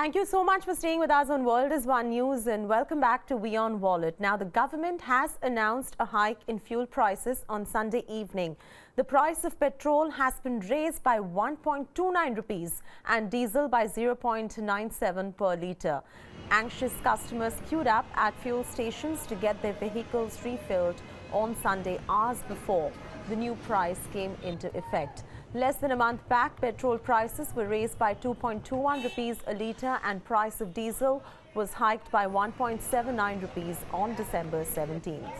Thank you so much for staying with us on World is One News and welcome back to WION Wallet. Now, the government has announced a hike in fuel prices on Sunday evening. The price of petrol has been raised by 1.29 rupees and diesel by 0.97 per litre. Anxious customers queued up at fuel stations to get their vehicles refilled on Sunday hours before the new price came into effect. Less than a month back, petrol prices were raised by 2.21 rupees a litre and price of diesel was hiked by 1.79 rupees on December 17th.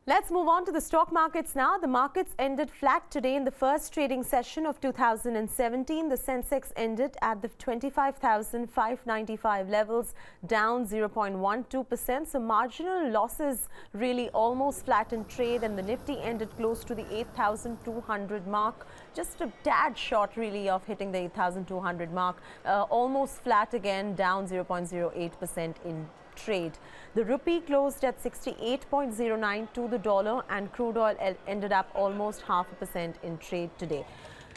Let's move on to the stock markets now. The markets ended flat today in the first trading session of 2017. The Sensex ended at the 25,595 levels, down 0.12%. So marginal losses really almost flat in trade, and the Nifty ended close to the 8,200 mark. Just a tad short really of hitting the 8,200 mark. Almost flat again, down 0.08% in trade. The rupee closed at 68.09 to the dollar and crude oil ended up almost 0.5% in trade today.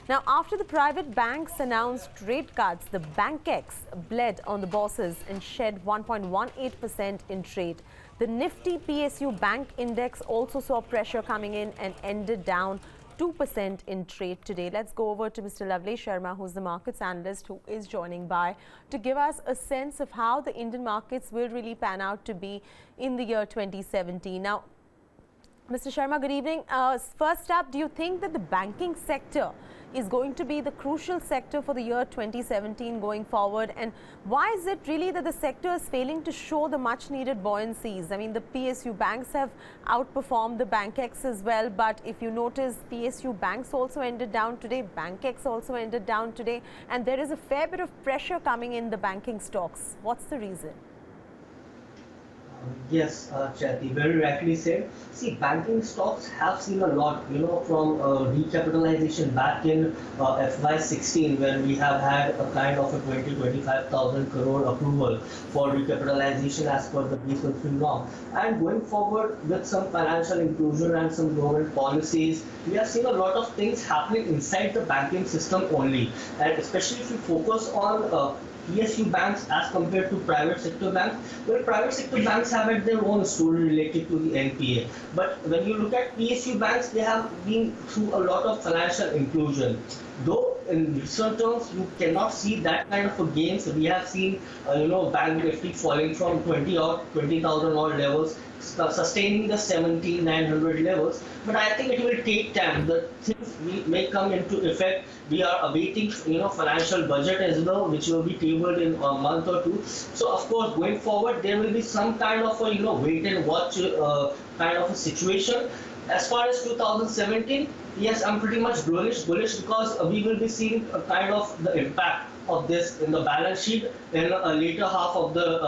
Now, after the private banks announced rate cuts, the BankX bled on the bosses and shed 1.18% in trade. The Nifty PSU Bank Index also saw pressure coming in and ended down 2% in trade today. Let's go over to Mr. Lavlesh Sharma, who's the markets analyst, who is joining by to give us a sense of how the Indian markets will really pan out to be in the year 2017. Now, Mr. Sharma, good evening. First up, do you think that the banking sector is going to be the crucial sector for the year 2017 going forward? And why is it really that the sector is failing to show the much needed buoyancies? I mean, the PSU banks have outperformed the BankX as well. But if you notice, PSU banks also ended down today. BankX also ended down today. And there is a fair bit of pressure coming in the banking stocks. What's the reason? Yes, Chatty, very rightly said. See, banking stocks have seen a lot, from recapitalization back in FY16, when we have had a kind of a 25,000 crore approval for recapitalization as per the B-Sulfur norm. And going forward with some financial inclusion and some government policies, we have seen a lot of things happening inside the banking system only. And especially if you focus on PSU banks as compared to private sector banks, well, private sector banks have had their own story related to the NPA. But when you look at PSU banks, they have been through a lot of financial inclusion. Though in recent terms, you cannot see that kind of a gains. We have seen, Bank Nifty falling from 20,000 odd levels, sustaining the 17,900 levels. But I think it will take time. The things may come into effect. We are awaiting, financial budget as well, which will be tabled in a month or two. So, of course, going forward, there will be some kind of a, wait and watch kind of a situation. As far as 2017, yes, I'm pretty much bullish because we will be seeing a kind of the impact of this in the balance sheet in a later half of the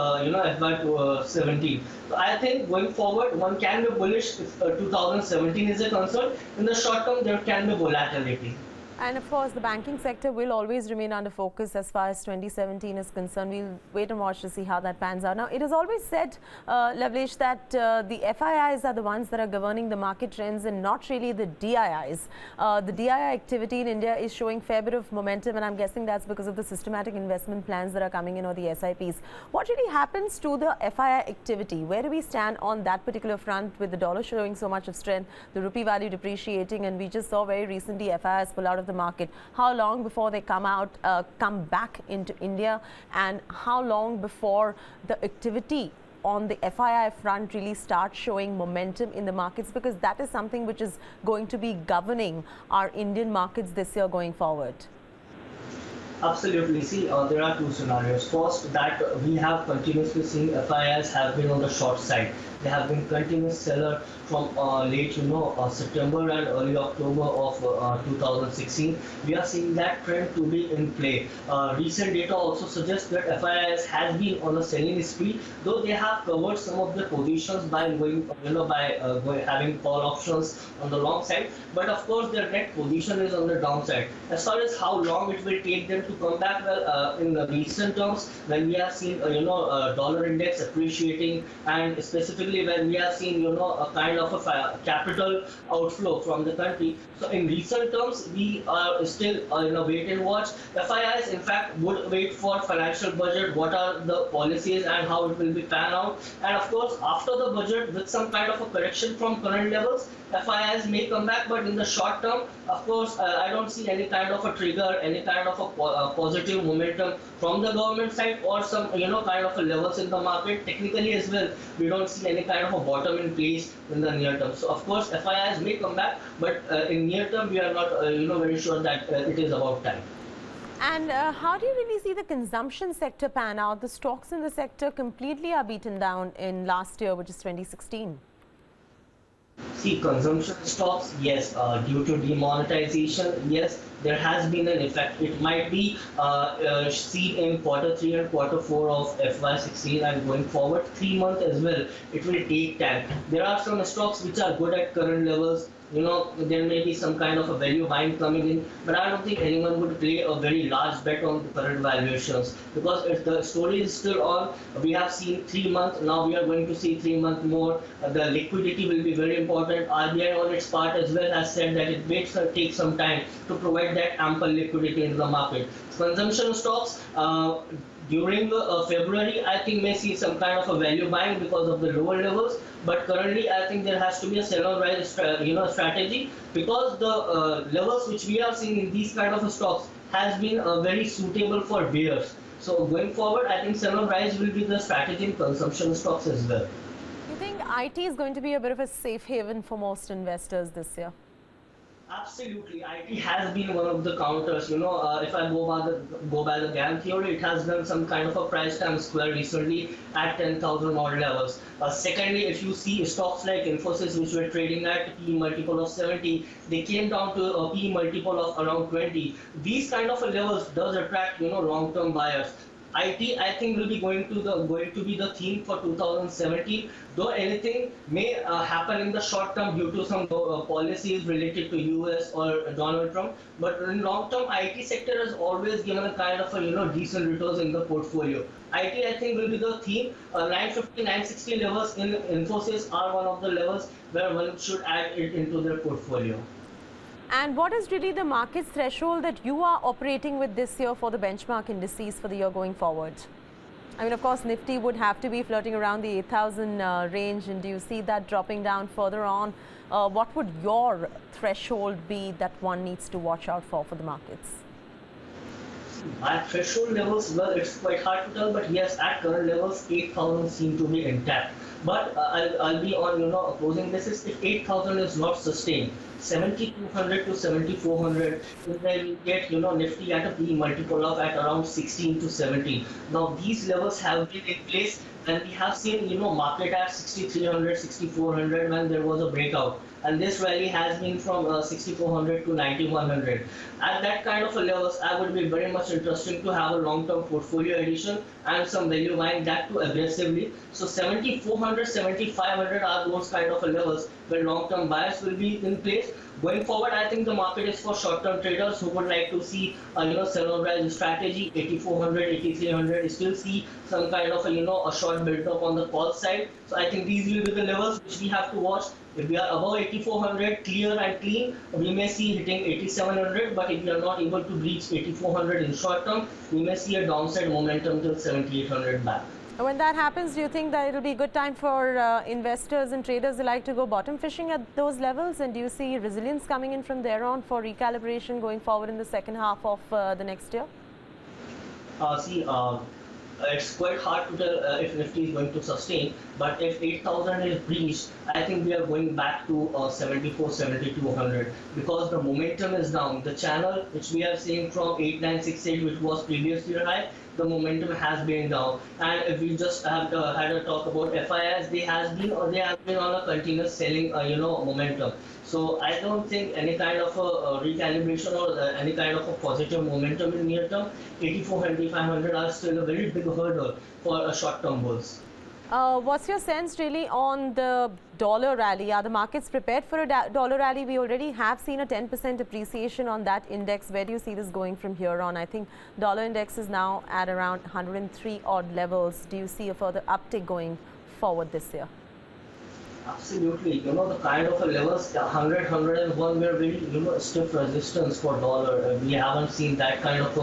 FY17. So I think going forward, one can be bullish if 2017 is a concern. In the short term, there can be volatility. And of course, the banking sector will always remain under focus as far as 2017 is concerned. We'll wait and watch to see how that pans out. Now, it is always said, Lavlesh, that the FIIs are the ones that are governing the market trends and not really the DIIs. The DII activity in India is showing fair bit of momentum, and I'm guessing that's because of the systematic investment plans that are coming in, or the SIPs. What really happens to the FII activity? Where do we stand on that particular front, with the dollar showing so much of strength, the rupee value depreciating, and we just saw very recently FIIs pull out of the market? How long before they come back into India, and how long before the activity on the FII front really starts showing momentum in the markets, because that is something which is going to be governing our Indian markets this year going forward? Absolutely. See, there are two scenarios. First, that we have continuously seen FIIs have been on the short side. They have been continuous seller from late, September and early October of 2016. We are seeing that trend to be in play. Recent data also suggests that FIIs has been on a selling spree, though they have covered some of the positions by going, having call options on the long side. But of course, their net position is on the downside. As far as how long it will take them to come back? Well, in the recent terms, when we have seen dollar index appreciating, and specifically when we have seen a kind of a capital outflow from the country. So in recent terms, we are still in a wait and watch. FIIs, in fact, would wait for financial budget, what are the policies and how it will be pan out. And of course, after the budget, with some kind of a correction from current levels, FIIs may come back, but in the short term, of course, I don't see any kind of a trigger, any kind of a positive momentum from the government side, or some kind of a levels in the market. Technically as well, we don't see any kind of a bottom in place in the near term. So of course, FIIs may come back, but in near term, we are not very sure that it is about time. And how do you really see the consumption sector pan out? The stocks in the sector completely are beaten down in last year, which is 2016. See, consumption stocks, yes, due to demonetization, yes, there has been an effect. It might be seen in Q3 and Q4 of FY16, and going forward 3 months as well. It will take time. There are some stocks which are good at current levels. There may be some kind of a value buying coming in, but I don't think anyone would play a very large bet on the current valuations, because if the story is still on, we have seen 3 months, now we are going to see 3 months more. The liquidity will be very important. RBI on its part as well has said that it may take some time to provide that ample liquidity in the market. Consumption stocks, during February, I think may see some kind of a value buying because of the lower levels. But currently, I think there has to be a sell on rise strategy, because the levels which we are seeing in these kind of stocks has been very suitable for bears. So going forward, I think sell on rise will be the strategy in consumption stocks as well. You think IT is going to be a bit of a safe haven for most investors this year? Absolutely, IT has been one of the counters. If I go by the GAN theory, it has done some kind of a price time square recently at 10,000 odd levels. Secondly, if you see stocks like Infosys, which were trading at P multiple of 70, they came down to a P multiple of around 20. These kind of levels does attract long-term buyers. IT, I think, will be going to be the theme for 2017. Though anything may happen in the short term due to some policies related to US or Donald Trump, but in long term, IT sector has always given a kind of decent returns in the portfolio. IT, I think, will be the theme. 950, 960 levels in Infosys are one of the levels where one should add it into their portfolio. And what is really the market's threshold that you are operating with this year for the benchmark indices for the year going forward? I mean, of course, Nifty would have to be flirting around the 8,000 range. And do you see that dropping down further on? What would your threshold be that one needs to watch out for the markets? At threshold levels, well, it's quite hard to tell, but yes, at current levels, 8,000 seem to be intact. But I'll be on opposing basis. If 8,000 is not sustained, 7,200 to 7,400 is where we get Nifty at a P multiple of at around 16 to 17. Now these levels have been in place, and we have seen market at 6,300, 6,400 when there was a breakout. And this rally has been from 6,400 to 9,100. At that kind of a levels, I would be very much interested to have a long-term portfolio addition and some value buying, that too aggressively. So 7,400, 7,500 are those kind of a levels where long-term buyers will be in place. Going forward, I think the market is for short-term traders who would like to see sell on rise strategy. 8,400, 8,300, still see some kind of a short build-up on the call side. So I think these will be the levels which we have to watch. If we are above 8,400 clear and clean, we may see hitting 8,700. But if we are not able to reach 8,400 in short term, we may see a downside momentum till 7,800 back. When that happens, do you think that it will be a good time for investors and traders alike to go bottom fishing at those levels? And do you see resilience coming in from there on for recalibration going forward in the second half of the next year? It's quite hard to tell if Nifty is going to sustain, but if 8,000 is breached, I think we are going back to 74, 7,200, because the momentum is down. The channel which we are seeing from 8,968, which was previous year high, the momentum has been down. And if we just have had a talk about FIIs, they have been on a continuous selling momentum. So I don't think any kind of a recalibration or any kind of a positive momentum in near term. 8,400, 8,500 are still a very big hurdle for a short term bulls. What's your sense really on the dollar rally? Are the markets prepared for a dollar rally? We already have seen a 10% appreciation on that index. Where do you see this going from here on? I think dollar index is now at around 103 odd levels. Do you see a further uptick going forward this year? Absolutely, the kind of a levels 100, 101 were very stiff resistance for dollar. We haven't seen that kind of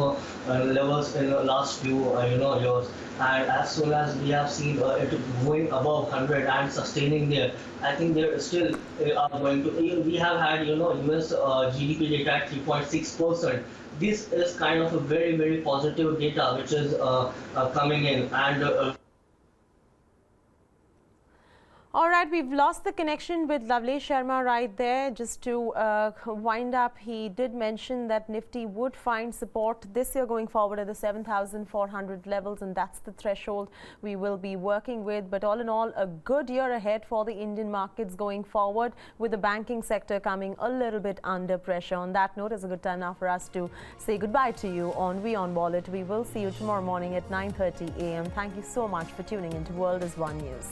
levels in the last few years. And as soon as we have seen it going above 100 and sustaining there, I think they're still are going to. We have had US GDP data at 3.6%. This is kind of a very very positive data which is coming in and. All right, we've lost the connection with Lovely Sharma right there. Just to wind up, he did mention that Nifty would find support this year going forward at the 7,400 levels, and that's the threshold we will be working with. But all in all, a good year ahead for the Indian markets going forward, with the banking sector coming a little bit under pressure. On that note, it's a good time now for us to say goodbye to you on WION Wallet. We will see you tomorrow morning at 9:30 a.m. Thank you so much for tuning into World is One News.